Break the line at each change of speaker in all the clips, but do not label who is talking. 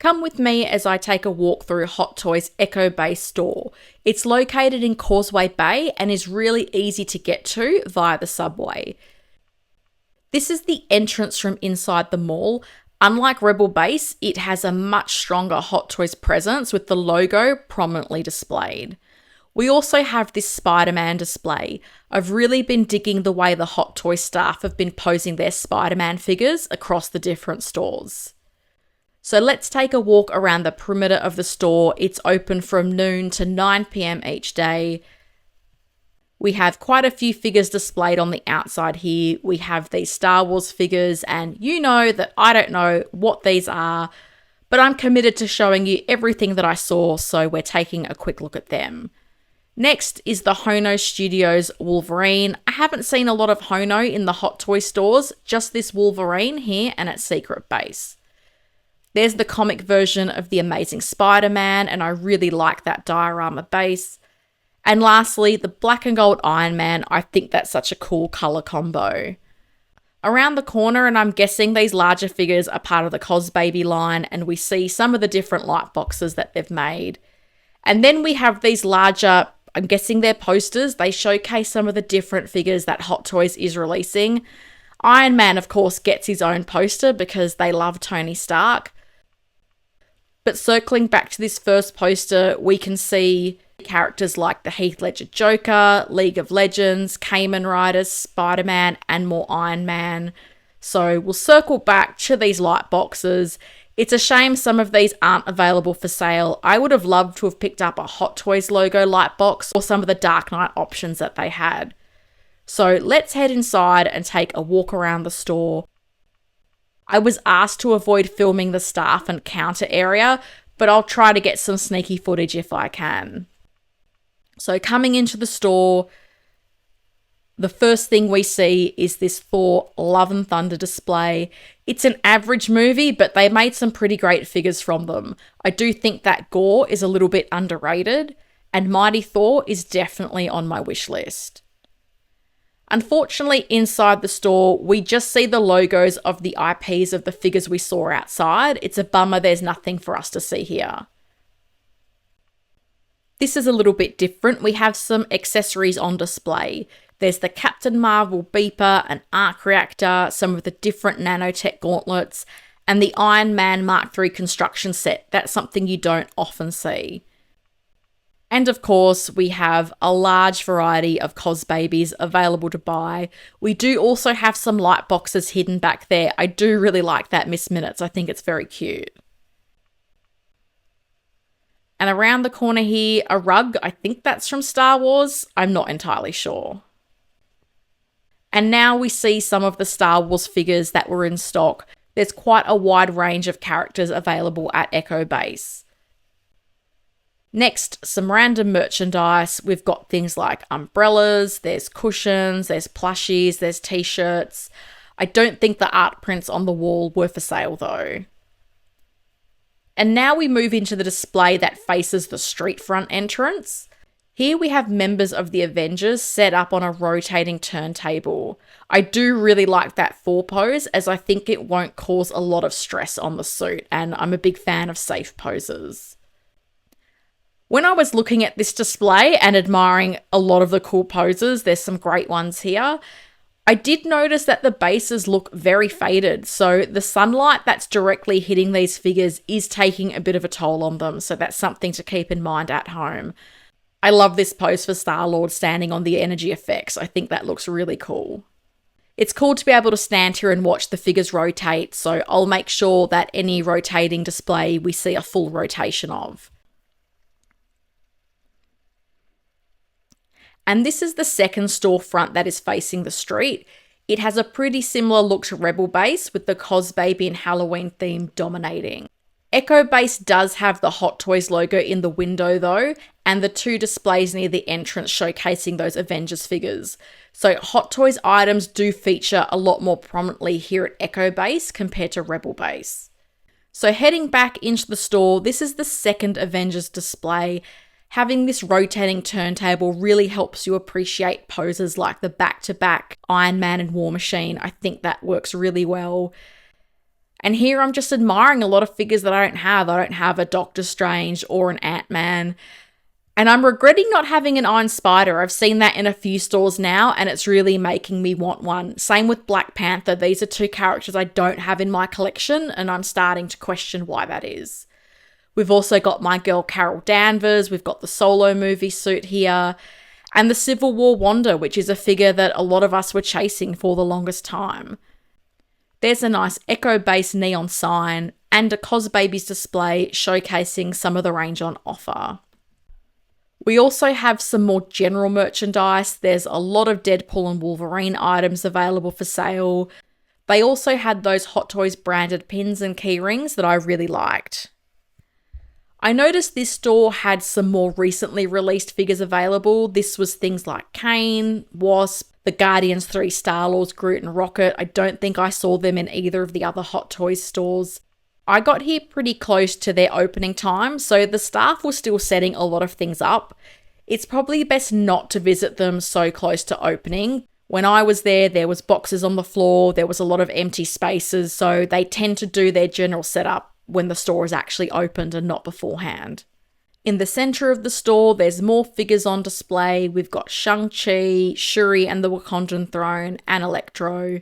Come with me as I take a walk through Hot Toys' Echo Bay store. It's located in Causeway Bay and is really easy to get to via the subway. This is the entrance from inside the mall. Unlike Rebel Base, it has a much stronger Hot Toys presence with the logo prominently displayed. We also have this SpiderMan display. I've really been digging the way the Hot Toys staff have been posing their SpiderMan figures across the different stores. So let's take a walk around the perimeter of the store. It's open from noon to 9 p.m. each day. We have quite a few figures displayed on the outside here. We have these Star Wars figures, and you know that I don't know what these are, but I'm committed to showing you everything that I saw, so we're taking a quick look at them. Next is the Hono Studios Wolverine. I haven't seen a lot of Hono in the Hot Toy stores, just this Wolverine here and at Secret Base. There's the comic version of the Amazing Spider-Man, and I really like that diorama base. And lastly, the black and gold Iron Man. I think that's such a cool colour combo. Around the corner, and I'm guessing these larger figures are part of the Causeway Bay line, and we see some of the different light boxes that they've made. And then we have these larger, I'm guessing they're posters. They showcase some of the different figures that Hot Toys is releasing. Iron Man, of course, gets his own poster because they love Tony Stark. But circling back to this first poster, we can see characters like the Heath Ledger Joker, League of Legends, Kamen Riders, Spider-Man, and more Iron Man. So we'll circle back to these light boxes. It's a shame some of these aren't available for sale. I would have loved to have picked up a Hot Toys logo light box or some of the Dark Knight options that they had. So let's head inside and take a walk around the store. I was asked to avoid filming the staff and counter area, but I'll try to get some sneaky footage if I can. So coming into the store, the first thing we see is this Thor Love and Thunder display. It's an average movie, but they made some pretty great figures from them. I do think that Gore is a little bit underrated, and Mighty Thor is definitely on my wish list. Unfortunately, inside the store, we just see the logos of the IPs of the figures we saw outside. It's a bummer there's nothing for us to see here. This is a little bit different. We have some accessories on display. There's the Captain Marvel beeper, an arc reactor, some of the different nanotech gauntlets, and the Iron Man Mark III construction set. That's something you don't often see. And of course, we have a large variety of Cos Babies available to buy. We do also have some light boxes hidden back there. I do really like that Miss Minutes. I think it's very cute. And around the corner here, a rug. I think that's from Star Wars. I'm not entirely sure. And now we see some of the Star Wars figures that were in stock. There's quite a wide range of characters available at Echo Base. Next, some random merchandise. We've got things like umbrellas, there's cushions, there's plushies, there's t-shirts. I don't think the art prints on the wall were for sale though. And now we move into the display that faces the street front entrance. Here we have members of the Avengers set up on a rotating turntable. I do really like that Thor pose, as I think it won't cause a lot of stress on the suit, and I'm a big fan of safe poses. When I was looking at this display and admiring a lot of the cool poses, there's some great ones here, I did notice that the bases look very faded, so the sunlight that's directly hitting these figures is taking a bit of a toll on them, so that's something to keep in mind at home. I love this pose for Star-Lord standing on the energy effects. I think that looks really cool. It's cool to be able to stand here and watch the figures rotate, so I'll make sure that any rotating display we see a full rotation of. And this is the second storefront that is facing the street. It has a pretty similar look to Rebel Base, with the Cos Baby and Halloween theme dominating. Echo Base does have the Hot Toys logo in the window though, and the two displays near the entrance showcasing those Avengers figures. So Hot Toys items do feature a lot more prominently here at Echo Base compared to Rebel Base. So heading back into the store, this is the second Avengers display. Having this rotating turntable really helps you appreciate poses like the back-to-back Iron Man and War Machine. I think that works really well. And here I'm just admiring a lot of figures that I don't have. I don't have a Doctor Strange or an Ant-Man. And I'm regretting not having an Iron Spider. I've seen that in a few stores now, and it's really making me want one. Same with Black Panther. These are two characters I don't have in my collection, and I'm starting to question why that is. We've also got my girl Carol Danvers. We've got the Solo movie suit here. And the Civil War Wanda, which is a figure that a lot of us were chasing for the longest time. There's a nice Echo-based neon sign and a Cosbabies display showcasing some of the range on offer. We also have some more general merchandise. There's a lot of Deadpool and Wolverine items available for sale. They also had those Hot Toys branded pins and key rings that I really liked. I noticed this store had some more recently released figures available. This was things like Kane, Wasp, the Guardians 3 Star-Lords, Groot and Rocket. I don't think I saw them in either of the other Hot Toys stores. I got here pretty close to their opening time, so the staff was still setting a lot of things up. It's probably best not to visit them so close to opening. When I was there was boxes on the floor, there was a lot of empty spaces, so they tend to do their general setup when the store is actually opened and not beforehand. In the center of the store, there's more figures on display. We've got Shang-Chi, Shuri and the Wakandan Throne, and Electro.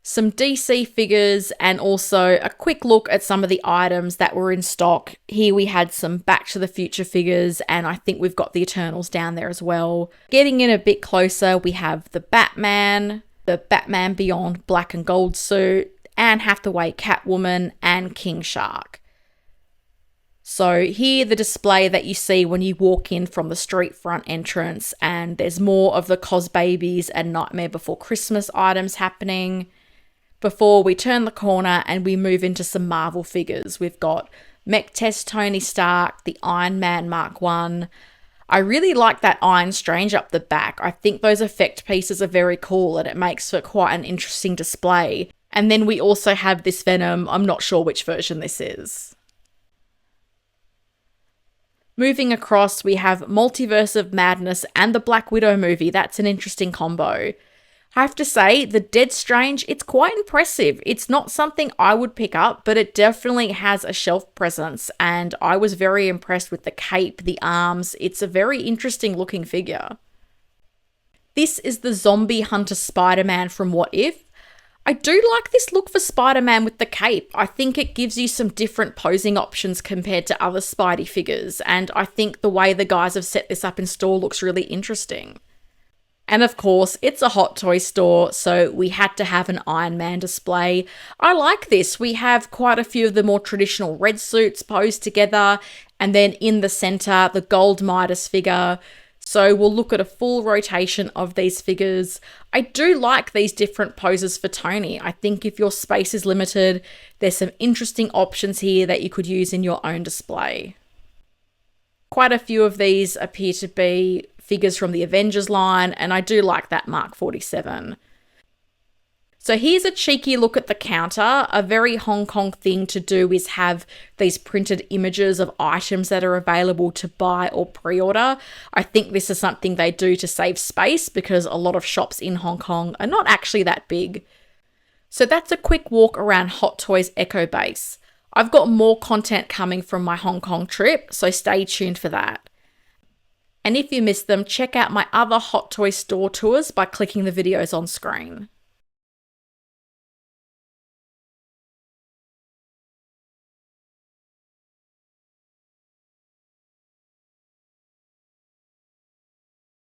Some DC figures, and also a quick look at some of the items that were in stock. Here we had some Back to the Future figures, and I think we've got the Eternals down there as well. Getting in a bit closer, we have the Batman Beyond black and gold suit, Anne Hathaway Catwoman, and King Shark. So here the display that you see when you walk in from the street front entrance, and there's more of the Cosbabies and Nightmare Before Christmas items happening. Before we turn the corner and we move into some Marvel figures, we've got Mech Test Tony Stark, the Iron Man Mark 1. I really like that Iron Strange up the back. I think those effect pieces are very cool and it makes for quite an interesting display. And then we also have this Venom. I'm not sure which version this is. Moving across, we have Multiverse of Madness and the Black Widow movie. That's an interesting combo. I have to say, the Dead Strange, it's quite impressive. It's not something I would pick up, but it definitely has a shelf presence, and I was very impressed with the cape, the arms. It's a very interesting looking figure. This is the Zombie Hunter Spider-Man from What If. I do like this look for Spider-Man with the cape. I think it gives you some different posing options compared to other Spidey figures, and I think the way the guys have set this up in store looks really interesting. And of course, it's a Hot Toy store, so we had to have an Iron Man display. I like this. We have quite a few of the more traditional red suits posed together, and then in the center, the gold Midas figure. So we'll look at a full rotation of these figures. I do like these different poses for Tony. I think if your space is limited, there's some interesting options here that you could use in your own display. Quite a few of these appear to be figures from the Avengers line, and I do like that Mark 47. So here's a cheeky look at the counter. A very Hong Kong thing to do is have these printed images of items that are available to buy or pre-order. I think this is something they do to save space because a lot of shops in Hong Kong are not actually that big. So that's a quick walk around Hot Toys Echo Base. I've got more content coming from my Hong Kong trip, so stay tuned for that. And if you missed them, check out my other Hot Toy store tours by clicking the videos on screen.